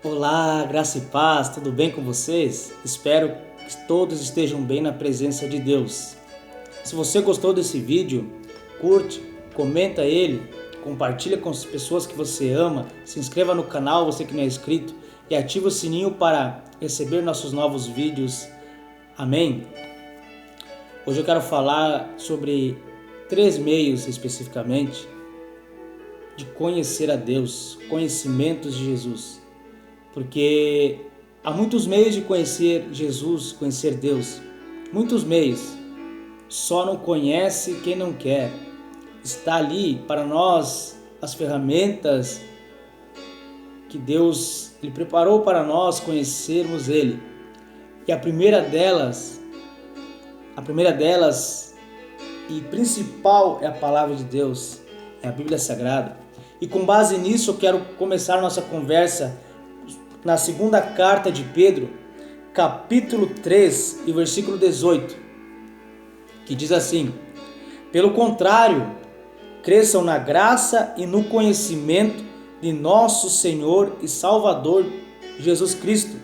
Olá, graça e paz, tudo bem com vocês? Espero que todos estejam bem na presença de Deus. Se você gostou desse vídeo, curte, comenta ele, compartilha com as pessoas que você ama, se inscreva no canal, você que não é inscrito, e ative o sininho para receber nossos novos vídeos. Amém? Hoje eu quero falar sobre 3 meios especificamente de conhecer a Deus, conhecimentos de Jesus. Porque há muitos meios de conhecer Jesus, conhecer Deus. Muitos meios. Só não conhece quem não quer. Está ali para nós as ferramentas que Deus Ele preparou para nós conhecermos Ele. E a primeira delas e principal é a palavra de Deus, é a Bíblia Sagrada. E com base nisso eu quero começar nossa conversa na segunda carta de Pedro, capítulo 3 e versículo 18, que diz assim: pelo contrário, cresçam na graça e no conhecimento de nosso Senhor e Salvador Jesus Cristo.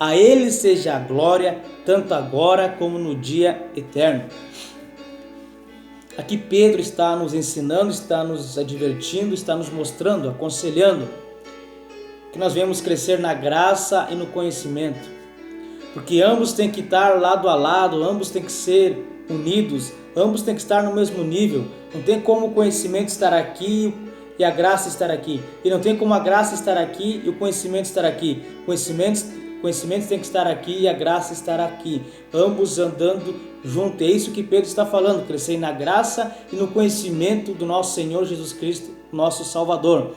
A Ele seja a glória, tanto agora como no dia eterno. Aqui Pedro está nos ensinando, está nos advertindo, está nos mostrando, aconselhando que nós venhamos crescer na graça e no conhecimento, porque ambos têm que estar lado a lado, ambos têm que ser unidos, ambos têm que estar no mesmo nível. Não tem como o conhecimento estar aqui e a graça estar aqui, e não tem como a graça estar aqui e o conhecimento estar aqui. Conhecimento tem que estar aqui e a graça estar aqui, ambos andando junto. É isso que Pedro está falando: crescer na graça e no conhecimento do nosso Senhor Jesus Cristo, nosso Salvador.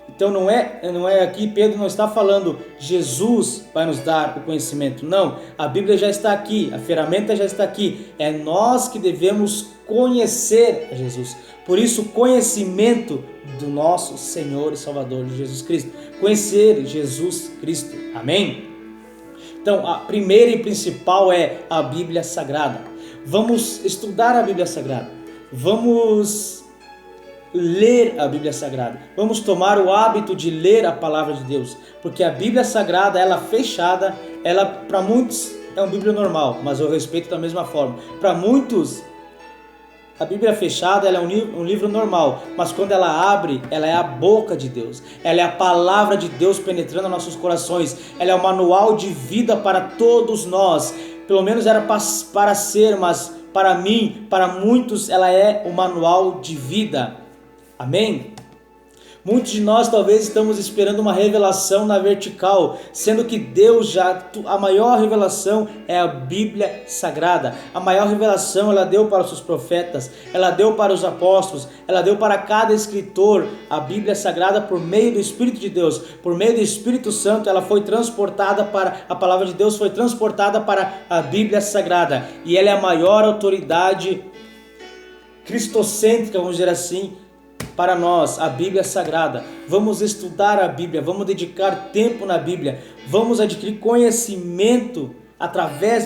Então não é aqui, Pedro não está falando Jesus vai nos dar o conhecimento, não. A Bíblia já está aqui, a ferramenta já está aqui. É nós que devemos conhecer a Jesus. Por isso, conhecimento do nosso Senhor e Salvador de Jesus Cristo. Conhecer Jesus Cristo. Amém? Então, a primeira e principal é a Bíblia Sagrada. Vamos estudar a Bíblia Sagrada. Vamos ler a Bíblia Sagrada. Vamos tomar o hábito de ler a palavra de Deus, porque a Bíblia Sagrada, ela fechada, ela para muitos é uma Bíblia normal, mas eu respeito da mesma forma. Para muitos, a Bíblia fechada ela é um livro normal, mas quando ela abre, ela é a boca de Deus. Ela é a palavra de Deus penetrando nos nossos corações. Ela é o manual de vida para todos nós. Pelo menos era para ser, mas para mim, para muitos, ela é o manual de vida. Amém? Muitos de nós talvez estamos esperando uma revelação na vertical, sendo que Deus a maior revelação é a Bíblia Sagrada. A maior revelação ela deu para os seus profetas, ela deu para os apóstolos, ela deu para cada escritor. A Bíblia Sagrada, por meio do Espírito de Deus, por meio do Espírito Santo, ela foi transportada para, a palavra de Deus foi transportada para a Bíblia Sagrada. E ela é a maior autoridade cristocêntrica, vamos dizer assim, para nós, a Bíblia Sagrada. Vamos estudar a Bíblia, vamos dedicar tempo na Bíblia, vamos adquirir conhecimento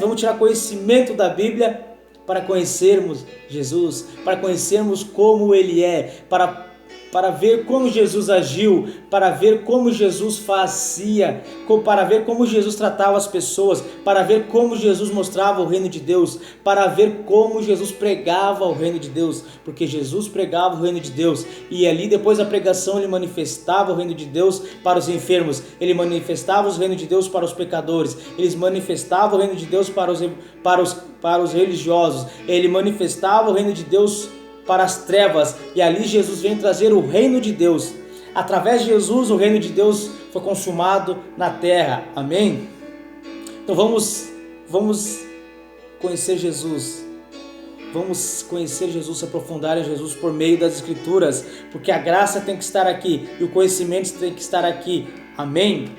vamos tirar conhecimento da Bíblia para conhecermos Jesus, para conhecermos como Ele é, para ver como Jesus agiu, para ver como Jesus fazia, para ver como Jesus tratava as pessoas, para ver como Jesus mostrava o reino de Deus, para ver como Jesus pregava o reino de Deus, porque Jesus pregava o reino de Deus, e ali depois da pregação ele manifestava o reino de Deus para os enfermos, ele manifestava o reino de Deus para os pecadores, ele manifestava o reino de Deus para os religiosos, ele manifestava o reino de Deus para as trevas, e ali Jesus vem trazer o reino de Deus. Através de Jesus o reino de Deus foi consumado na terra. Amém? Então vamos conhecer Jesus. Vamos conhecer Jesus, se aprofundar em Jesus por meio das Escrituras, porque a graça tem que estar aqui e o conhecimento tem que estar aqui. Amém?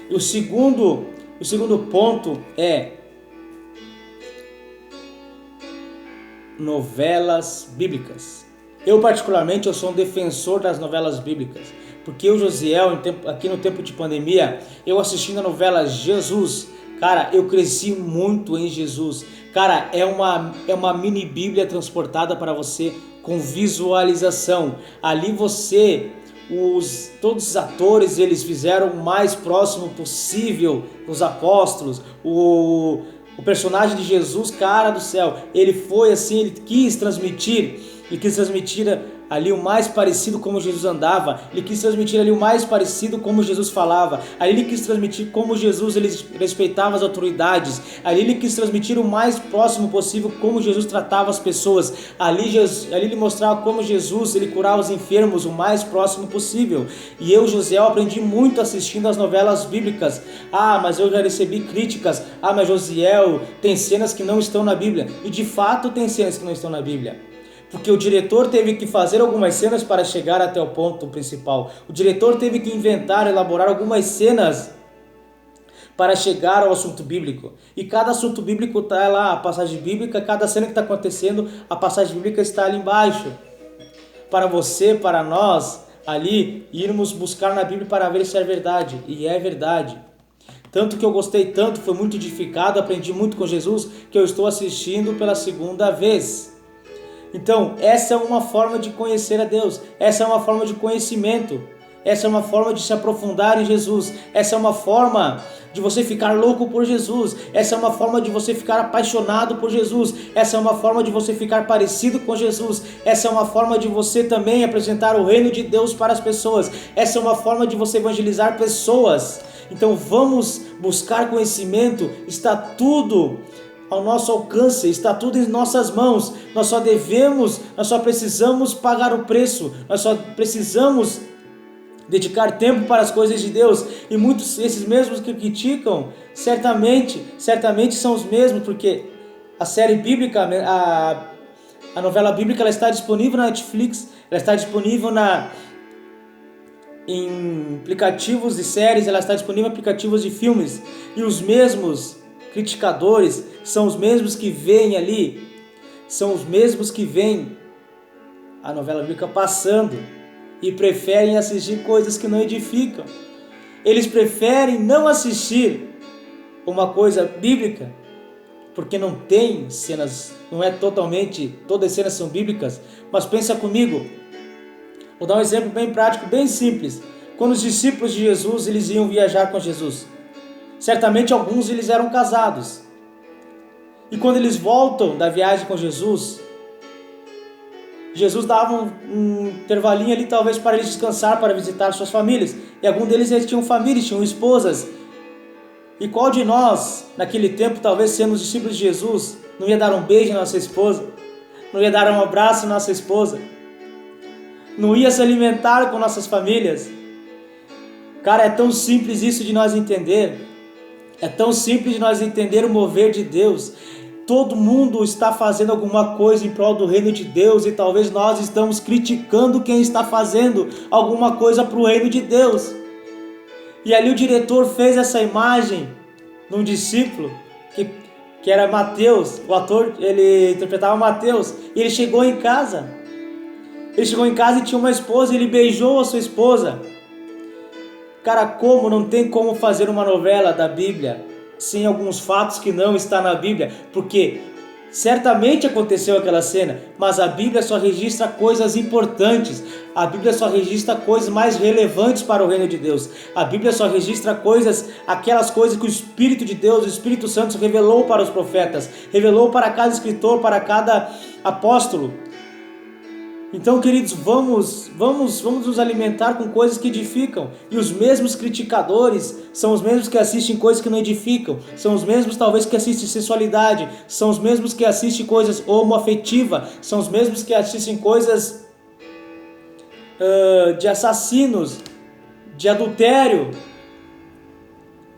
E o segundo ponto é novelas bíblicas. Eu particularmente sou um defensor das novelas bíblicas, porque eu, Josiel, aqui no tempo de pandemia, eu assistindo a novela Jesus, cara, eu cresci muito em Jesus. Cara, é uma mini bíblia transportada para você com visualização. Ali todos os atores, eles fizeram o mais próximo possível os apóstolos. O personagem de Jesus, cara do céu, ele foi assim, ele quis transmitir ali o mais parecido como Jesus andava, ele quis transmitir ali o mais parecido como Jesus falava, ali ele quis transmitir como Jesus ele respeitava as autoridades, ali ele quis transmitir o mais próximo possível como Jesus tratava as pessoas, ali ele mostrava como Jesus ele curava os enfermos o mais próximo possível. E eu, Josiel, aprendi muito assistindo as novelas bíblicas. Mas eu já recebi críticas, mas Josiel, tem cenas que não estão na Bíblia, e de fato tem cenas que não estão na Bíblia. Porque o diretor teve que fazer algumas cenas para chegar até o ponto principal. O diretor teve que inventar, elaborar algumas cenas para chegar ao assunto bíblico. E cada assunto bíblico está lá, a passagem bíblica, cada cena que está acontecendo, a passagem bíblica está ali embaixo. Para você, para nós, ali, irmos buscar na Bíblia para ver se é verdade. E é verdade. Tanto que eu gostei tanto, foi muito edificado, aprendi muito com Jesus, que eu estou assistindo pela segunda vez. Então, essa é uma forma de conhecer a Deus, essa é uma forma de conhecimento, essa é uma forma de se aprofundar em Jesus, essa é uma forma de você ficar louco por Jesus, essa é uma forma de você ficar apaixonado por Jesus, essa é uma forma de você ficar parecido com Jesus, essa é uma forma de você também apresentar o reino de Deus para as pessoas, essa é uma forma de você evangelizar pessoas. Então vamos buscar conhecimento, está tudo ao nosso alcance, está tudo em nossas mãos, nós só precisamos pagar o preço, nós só precisamos dedicar tempo para as coisas de Deus. E muitos, esses mesmos que criticam, certamente são os mesmos, porque a série bíblica, a novela bíblica, ela está disponível na Netflix, ela está disponível em aplicativos de séries, ela está disponível em aplicativos de filmes, e os mesmos criticadores são os mesmos que veem ali, são os mesmos que veem a novela bíblica passando e preferem assistir coisas que não edificam. Eles preferem não assistir uma coisa bíblica porque não tem cenas, não é totalmente, todas as cenas são bíblicas, mas pensa comigo, vou dar um exemplo bem prático, bem simples. Quando os discípulos de Jesus, eles iam viajar com Jesus, certamente alguns eles eram casados. E quando eles voltam da viagem com Jesus, Jesus dava um intervalinho ali talvez para eles descansar, para visitar suas famílias. E alguns deles eles tinham famílias, tinham esposas. E qual de nós, naquele tempo, talvez sendo os discípulos de Jesus, não ia dar um beijo à nossa esposa? Não ia dar um abraço à nossa esposa? Não ia se alimentar com nossas famílias? Cara, é tão simples isso de nós entender. É tão simples de nós entender o mover de Deus. Todo mundo está fazendo alguma coisa em prol do reino de Deus e talvez nós estamos criticando quem está fazendo alguma coisa para o reino de Deus. E ali o diretor fez essa imagem de um discípulo que era Mateus, o ator, ele interpretava Mateus, e ele chegou em casa. Ele chegou em casa e tinha uma esposa, e ele beijou a sua esposa. Cara, não tem como fazer uma novela da Bíblia sem alguns fatos que não estão na Bíblia, porque certamente aconteceu aquela cena, mas a Bíblia só registra coisas importantes, a Bíblia só registra coisas mais relevantes para o reino de Deus, a Bíblia só registra aquelas coisas que o Espírito de Deus, o Espírito Santo revelou para os profetas, revelou para cada escritor, para cada apóstolo. Então, queridos, vamos nos alimentar com coisas que edificam. E os mesmos criticadores são os mesmos que assistem coisas que não edificam. São os mesmos, talvez, que assistem sensualidade. São os mesmos que assistem coisas homoafetivas. São os mesmos que assistem coisas de assassinos, de adultério.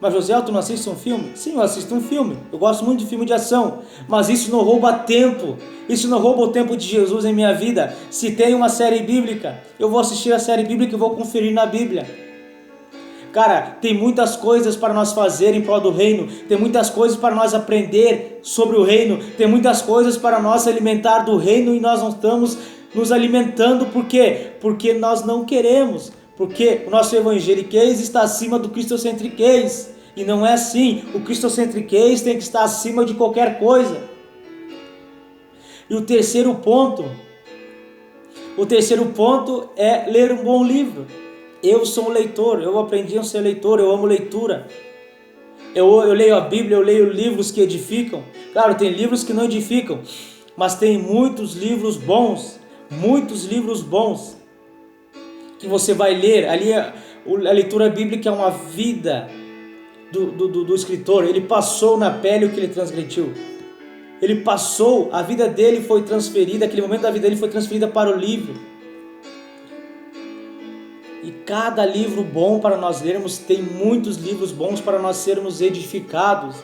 Mas, José, tu não assiste um filme? Sim, eu assisto um filme. Eu gosto muito de filme de ação. Mas isso não rouba tempo. Isso não rouba o tempo de Jesus em minha vida. Se tem uma série bíblica, eu vou assistir a série bíblica e vou conferir na Bíblia. Cara, tem muitas coisas para nós fazer em prol do reino. Tem muitas coisas para nós aprender sobre o reino. Tem muitas coisas para nós alimentar do reino e nós não estamos nos alimentando. Por quê? Porque nós não queremos. Porque o nosso evangeliquez está acima do cristocentriquez. E não é assim. O cristocentriquez tem que estar acima de qualquer coisa. E o terceiro ponto é ler um bom livro. Eu sou um leitor, eu aprendi a ser leitor, eu amo leitura. Eu leio a Bíblia, eu leio livros que edificam. Claro, tem livros que não edificam, mas tem muitos livros bons, que você vai ler. Ali a leitura bíblica é uma vida do escritor. Ele passou na pele o que ele transgrediu. Ele passou, a vida dele foi transferida, aquele momento da vida dele foi transferida para o livro. E cada livro bom para nós lermos, tem muitos livros bons para nós sermos edificados.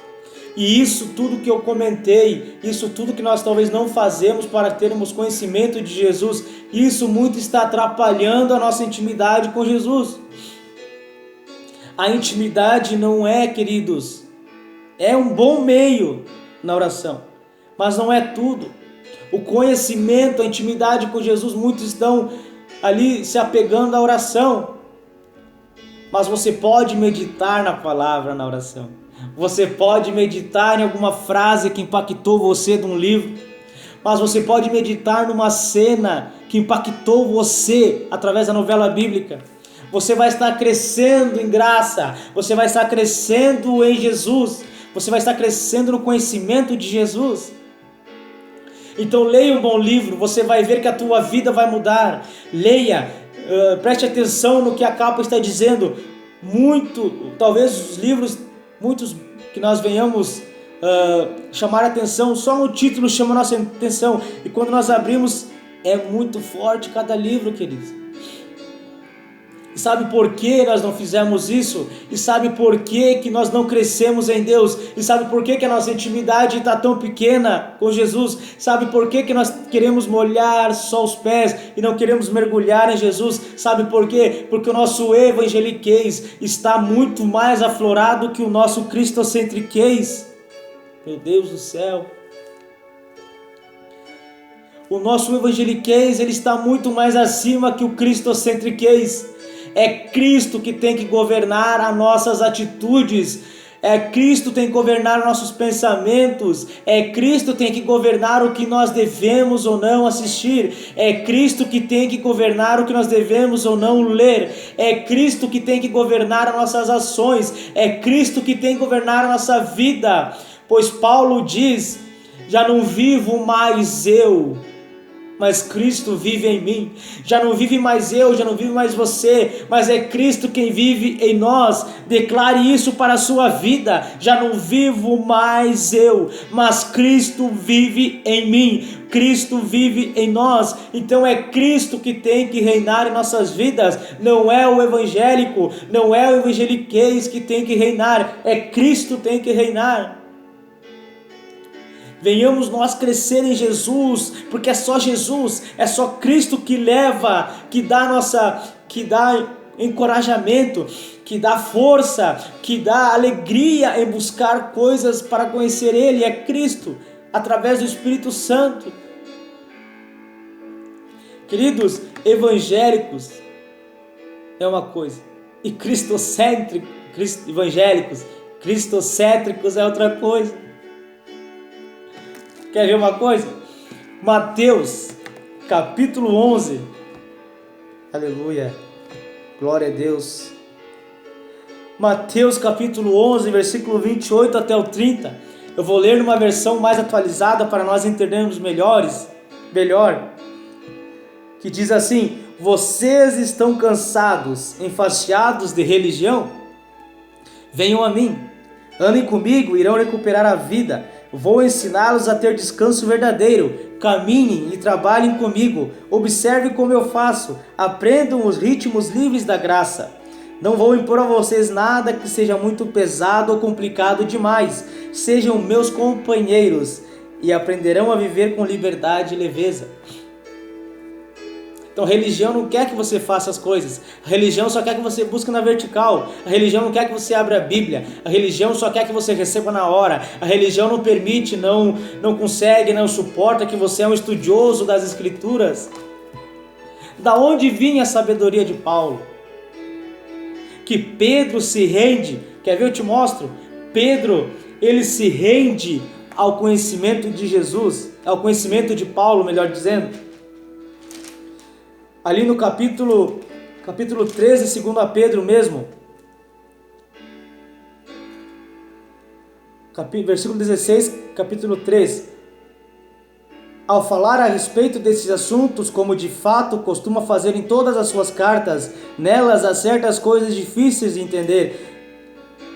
E isso tudo que eu comentei, isso tudo que nós talvez não fazemos para termos conhecimento de Jesus, isso muito está atrapalhando a nossa intimidade com Jesus. A intimidade não é, queridos, é um bom meio na oração, mas não é tudo. O conhecimento, a intimidade com Jesus, muitos estão ali se apegando à oração, mas você pode meditar na palavra na oração, você pode meditar em alguma frase que impactou você de um livro, mas você pode meditar numa cena que impactou você através da novela bíblica. Você vai estar crescendo em graça, você vai estar crescendo em Jesus, você vai estar crescendo no conhecimento de Jesus. Então leia um bom livro, você vai ver que a tua vida vai mudar. Leia, preste atenção no que a capa está dizendo. Talvez os livros, muitos que nós venhamos chamar a atenção, só o título chama a nossa atenção. E quando nós abrimos, é muito forte cada livro, queridos. E sabe por que nós não fizemos isso? E sabe por que nós não crescemos em Deus? E sabe por que a nossa intimidade está tão pequena com Jesus? Sabe por que nós queremos molhar só os pés e não queremos mergulhar em Jesus? Sabe por quê? Porque o nosso evangeliquez está muito mais aflorado que o nosso cristocentriquez. Meu Deus do céu! O nosso evangeliquez, ele está muito mais acima que o cristocentriquez. É Cristo que tem que governar as nossas atitudes, é Cristo que tem que governar nossos pensamentos, é Cristo que tem que governar o que nós devemos ou não assistir, é Cristo que tem que governar o que nós devemos ou não ler, é Cristo que tem que governar as nossas ações, é Cristo que tem que governar a nossa vida, pois Paulo diz: já não vivo mais eu, mas Cristo vive em mim. Já não vive mais eu, já não vive mais você, mas é Cristo quem vive em nós. Declare isso para a sua vida: já não vivo mais eu, mas Cristo vive em mim. Cristo vive em nós. Então é Cristo que tem que reinar em nossas vidas. Não é o evangélico, não é o evangeliquez que tem que reinar, é Cristo que tem que reinar. Venhamos nós crescer em Jesus, porque é só Jesus, é só Cristo que leva, que dá encorajamento, que dá força, que dá alegria em buscar coisas para conhecer Ele. É Cristo, através do Espírito Santo. Queridos, evangélicos é uma coisa, e cristocêntricos é outra coisa. Quer ver uma coisa? Mateus, capítulo 11. Aleluia. Glória a Deus. Mateus, capítulo 11, versículo 28 até o 30. Eu vou ler numa versão mais atualizada para nós entendermos melhor. Que diz assim: vocês estão cansados, enfastiados de religião? Venham a mim. Andem comigo, irão recuperar a vida. Vou ensiná-los a ter descanso verdadeiro. Caminhem e trabalhem comigo. Observem como eu faço. Aprendam os ritmos livres da graça. Não vou impor a vocês nada que seja muito pesado ou complicado demais. Sejam meus companheiros e aprenderão a viver com liberdade e leveza. Então a religião não quer que você faça as coisas. A religião só quer que você busque na vertical. A religião não quer que você abra a Bíblia. A religião só quer que você receba na hora. A religião não permite, não consegue, não suporta que você é um estudioso das Escrituras. Da onde vinha a sabedoria de Paulo? Que Pedro se rende. Quer ver? Eu te mostro. Pedro, ele se rende ao conhecimento de Jesus, ao conhecimento de Paulo, melhor dizendo. Ali no capítulo capítulo 13, segundo a Pedro mesmo, versículo 16, capítulo 3. Ao falar a respeito desses assuntos, como de fato costuma fazer em todas as suas cartas, nelas há certas coisas difíceis de entender,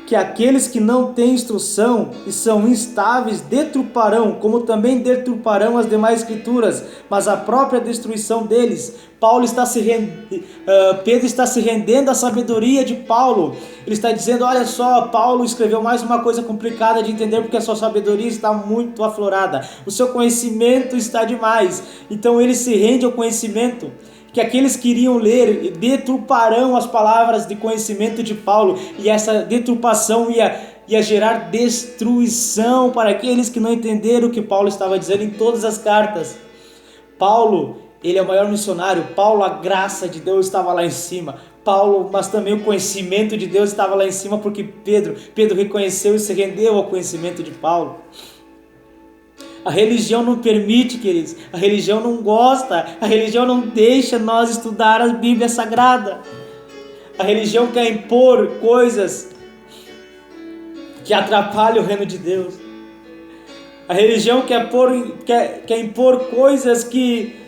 que aqueles que não têm instrução e são instáveis deturparão, como também deturparão as demais escrituras, mas a própria destruição deles. Pedro está se rendendo à sabedoria de Paulo. Ele está dizendo, olha só, Paulo escreveu mais uma coisa complicada de entender porque a sua sabedoria está muito aflorada, o seu conhecimento está demais. Então ele se rende ao conhecimento, que aqueles que iriam ler deturparão as palavras de conhecimento de Paulo, e essa deturpação ia gerar destruição para aqueles que não entenderam o que Paulo estava dizendo em todas as cartas. Paulo, ele é o maior missionário. Paulo, a graça de Deus estava lá em cima. Paulo, mas também o conhecimento de Deus estava lá em cima, porque Pedro reconheceu e se rendeu ao conhecimento de Paulo. A religião não permite, queridos, a religião não gosta, a religião não deixa nós estudar a Bíblia Sagrada. A religião quer impor coisas que atrapalham o reino de Deus. A religião quer impor coisas que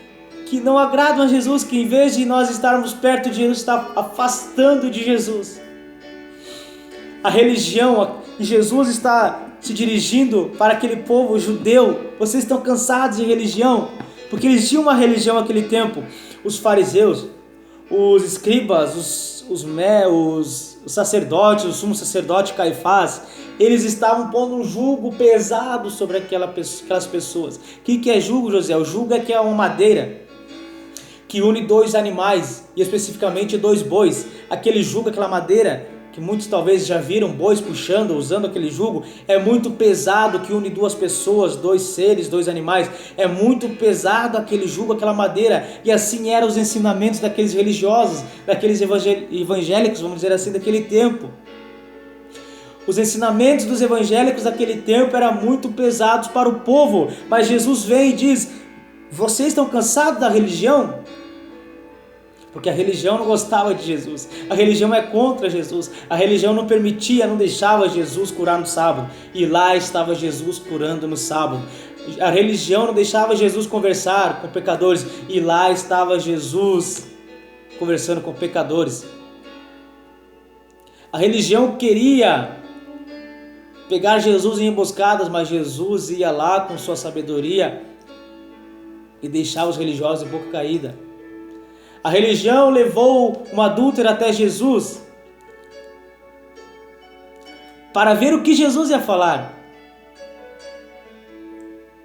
não agradam a Jesus, que em vez de nós estarmos perto de Jesus, está afastando de Jesus. A religião, Jesus está se dirigindo para aquele povo judeu. Vocês estão cansados de religião? Porque eles tinham uma religião naquele tempo. Os fariseus, os escribas, os sacerdotes, o sumo sacerdote Caifás, eles estavam pondo um jugo pesado sobre aquelas pessoas. O que é jugo, José? O jugo é uma madeira que une dois animais, e especificamente dois bois. Aquele jugo, aquela madeira, que muitos talvez já viram bois puxando, usando aquele jugo, é muito pesado, que une duas pessoas, dois seres, dois animais. É muito pesado aquele jugo, aquela madeira. E assim eram os ensinamentos daqueles religiosos, daqueles evangélicos, vamos dizer assim, daquele tempo. Os ensinamentos dos evangélicos daquele tempo eram muito pesados para o povo. Mas Jesus vem e diz, vocês estão cansados da religião? Porque a religião não gostava de Jesus. A religião é contra Jesus. A religião não permitia, não deixava Jesus curar no sábado. E lá estava Jesus curando no sábado. A religião não deixava Jesus conversar com pecadores. E lá estava Jesus conversando com pecadores. A religião queria pegar Jesus em emboscadas, mas Jesus ia lá com sua sabedoria e deixava os religiosos de boca caída. A religião levou uma adúltera até Jesus para ver o que Jesus ia falar.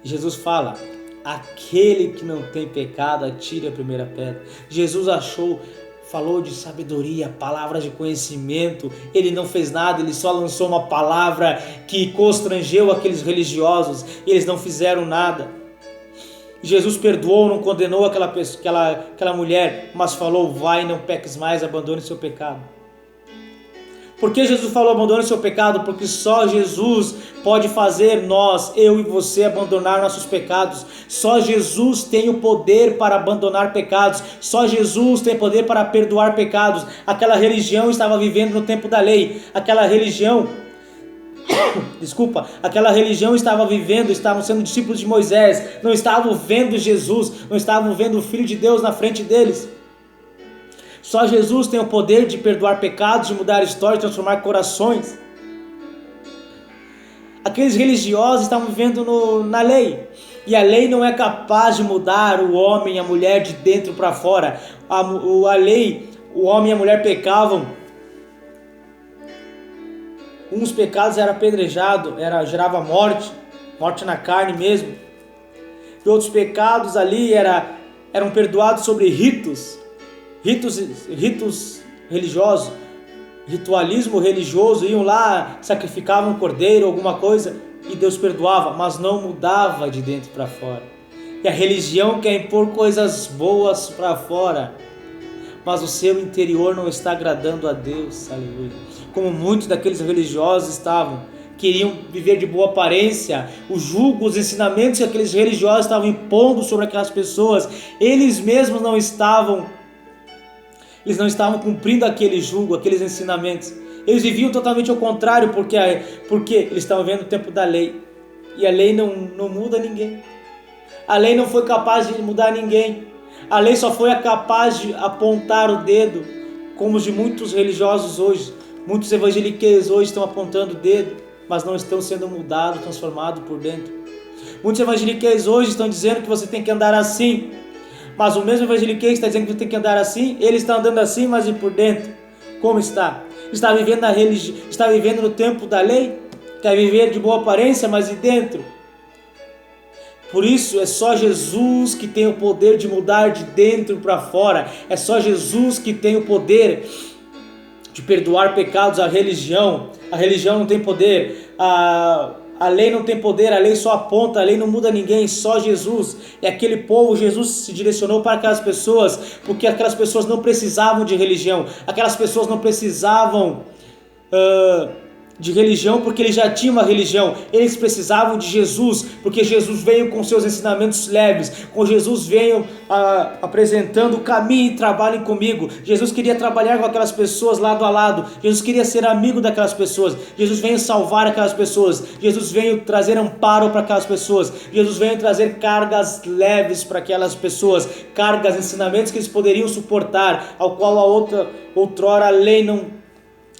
Jesus fala, aquele que não tem pecado, atire a primeira pedra. Jesus falou de sabedoria, palavras de conhecimento. Ele não fez nada, ele só lançou uma palavra que constrangeu aqueles religiosos. Eles não fizeram nada. Jesus perdoou, não condenou aquela mulher, mas falou, vai, não peques mais, abandone seu pecado. Por que Jesus falou, abandone seu pecado? Porque só Jesus pode fazer nós, eu e você, abandonar nossos pecados. Só Jesus tem o poder para abandonar pecados. Só Jesus tem poder para perdoar pecados. Aquela religião estava vivendo no tempo da lei. Aquela religião estavam sendo discípulos de Moisés, não estavam vendo Jesus, não estavam vendo o Filho de Deus na frente deles. Só Jesus tem o poder de perdoar pecados, de mudar histórias, de transformar corações. Aqueles religiosos estavam vivendo na lei, e a lei não é capaz de mudar o homem e a mulher de dentro para fora. A lei, o homem e a mulher pecavam. Uns pecados era apedrejado, gerava morte na carne mesmo. E outros pecados ali eram perdoados sobre ritos religiosos, ritualismo religioso. Iam lá, sacrificavam um cordeiro, alguma coisa, e Deus perdoava, mas não mudava de dentro para fora. E a religião quer impor coisas boas para fora, mas o seu interior não está agradando a Deus, aleluia. Como muitos daqueles religiosos queriam viver de boa aparência, o jugo, os ensinamentos que aqueles religiosos estavam impondo sobre aquelas pessoas, eles mesmos não estavam Eles não estavam cumprindo aquele jugo, aqueles ensinamentos. Eles viviam totalmente ao contrário, porque eles estavam vendo o tempo da lei. E a lei não muda ninguém. A lei não foi capaz de mudar ninguém. A lei só foi capaz de apontar o dedo, como os de muitos religiosos hoje. Muitos evangeliqueiros hoje estão apontando o dedo, mas não estão sendo mudados, transformados por dentro. Muitos evangeliqueiros hoje estão dizendo que você tem que andar assim, mas o mesmo evangeliqueiro que está dizendo que você tem que andar assim, ele está andando assim, mas e por dentro? Como está? Está vivendo na religião, está vivendo no tempo da lei? Quer viver de boa aparência, mas e dentro? Por isso é só Jesus que tem o poder de mudar de dentro para fora. É só Jesus que tem o poder de perdoar pecados. A religião não tem poder. A lei não tem poder, a lei só aponta, a lei não muda ninguém, só Jesus. É aquele povo, Jesus se direcionou para aquelas pessoas, porque aquelas pessoas não precisavam de religião, aquelas pessoas não precisavam de religião, porque eles já tinham uma religião. Eles precisavam de Jesus, porque Jesus veio com seus ensinamentos leves, com Jesus veio apresentando o caminho e trabalhem comigo. Jesus queria trabalhar com aquelas pessoas lado a lado, Jesus queria ser amigo daquelas pessoas, Jesus veio salvar aquelas pessoas, Jesus veio trazer amparo para aquelas pessoas, Jesus veio trazer cargas leves para aquelas pessoas, cargas, ensinamentos que eles poderiam suportar, ao qual outrora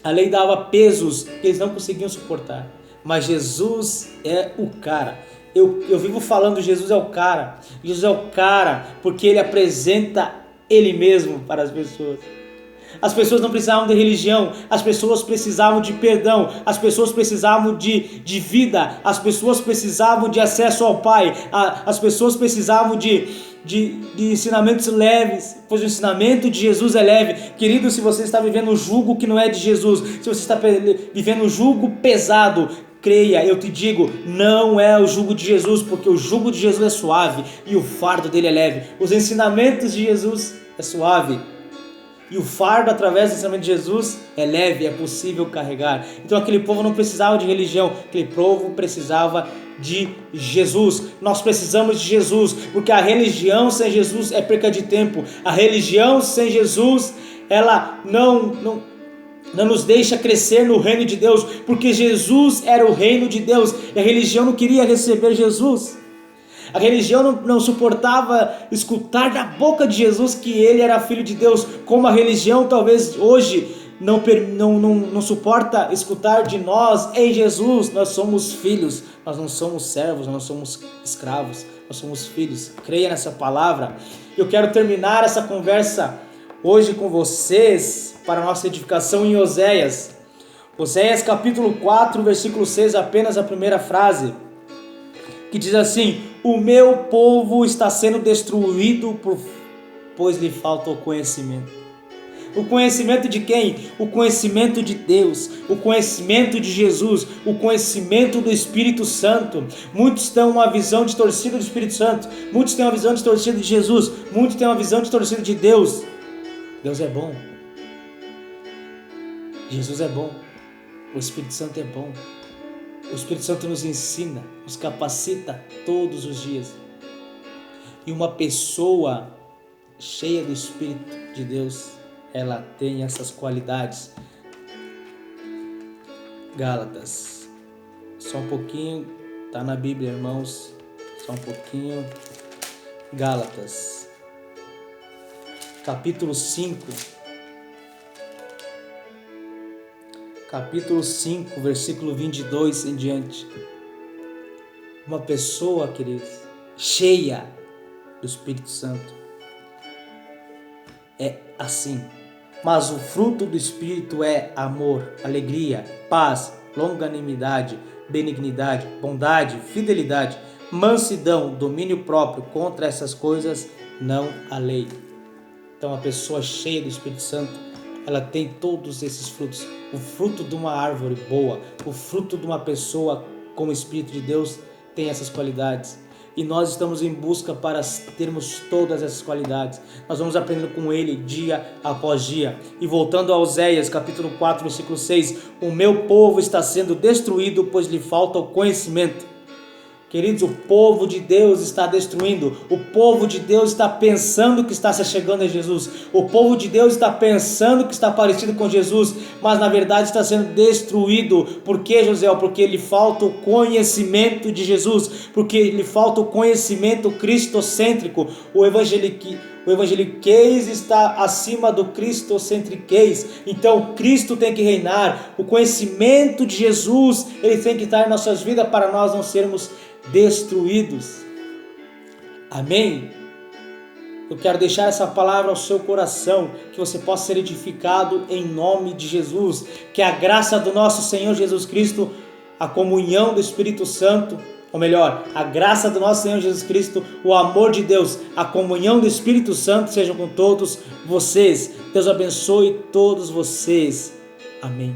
a lei dava pesos que eles não conseguiam suportar. Mas Jesus é o cara. Eu vivo falando, Jesus é o cara. Jesus é o cara porque ele apresenta ele mesmo para as pessoas. As pessoas não precisavam de religião, as pessoas precisavam de perdão, as pessoas precisavam de vida, as pessoas precisavam de acesso ao Pai, as pessoas precisavam de ensinamentos leves, pois o ensinamento de Jesus é leve. Querido, se você está vivendo um jugo que não é de Jesus, se você está vivendo um jugo pesado, creia, eu te digo, não é o jugo de Jesus, porque o jugo de Jesus é suave e o fardo dele é leve. Os ensinamentos de Jesus é suave e o fardo através do ensinamento de Jesus é leve, é possível carregar. Então aquele povo não precisava de religião, aquele povo precisava de Jesus. Nós precisamos de Jesus, porque a religião sem Jesus é perca de tempo. A religião sem Jesus, ela não nos deixa crescer no reino de Deus, porque Jesus era o reino de Deus e a religião não queria receber Jesus. A religião não suportava escutar da boca de Jesus que ele era filho de Deus, como a religião talvez hoje não suporta escutar de nós em Jesus. Nós somos filhos, nós não somos servos, nós não somos escravos, nós somos filhos. Creia nessa palavra. Eu quero terminar essa conversa hoje com vocês para a nossa edificação em Oséias. Oséias capítulo 4, versículo 6, apenas a primeira frase, que diz assim: o meu povo está sendo destruído pois lhe falta o conhecimento. O conhecimento de quem? O conhecimento de Deus, o conhecimento de Jesus, o conhecimento do Espírito Santo. Muitos têm uma visão distorcida do Espírito Santo, muitos têm uma visão distorcida de Jesus, muitos têm uma visão distorcida de Deus. Deus é bom, Jesus é bom, o Espírito Santo é bom. O Espírito Santo nos ensina, nos capacita todos os dias. E uma pessoa cheia do Espírito de Deus, ela tem essas qualidades. Gálatas, só um pouquinho, está na Bíblia, irmãos, só um pouquinho. Gálatas, capítulo 5, versículo 22 em diante. Uma pessoa, queridos, cheia do Espírito Santo é assim. Mas o fruto do Espírito é amor, alegria, paz, longanimidade, benignidade, bondade, fidelidade, mansidão, domínio próprio. Contra essas coisas não há lei. Então a pessoa cheia do Espírito Santo, ela tem todos esses frutos. O fruto de uma árvore boa, o fruto de uma pessoa com o Espírito de Deus tem essas qualidades. E nós estamos em busca para termos todas essas qualidades. Nós vamos aprendendo com ele dia após dia. E voltando a Oséias, capítulo 4, versículo 6. O meu povo está sendo destruído, pois lhe falta o conhecimento. Queridos, o povo de Deus está destruindo, o povo de Deus está pensando que está se chegando a Jesus, o povo de Deus está pensando que está parecido com Jesus, mas na verdade está sendo destruído. Por quê, José? Porque lhe falta o conhecimento de Jesus, porque lhe falta o conhecimento cristocêntrico. O evangeliquez está acima do cristocentriquez. Então Cristo tem que reinar, o conhecimento de Jesus ele tem que estar em nossas vidas para nós não sermos destruídos. Amém? Eu quero deixar essa palavra ao seu coração, que você possa ser edificado em nome de Jesus, que a graça do nosso Senhor Jesus Cristo, a comunhão do Espírito Santo, ou melhor, a graça do nosso Senhor Jesus Cristo, o amor de Deus, a comunhão do Espírito Santo sejam com todos vocês. Deus abençoe todos vocês. Amém.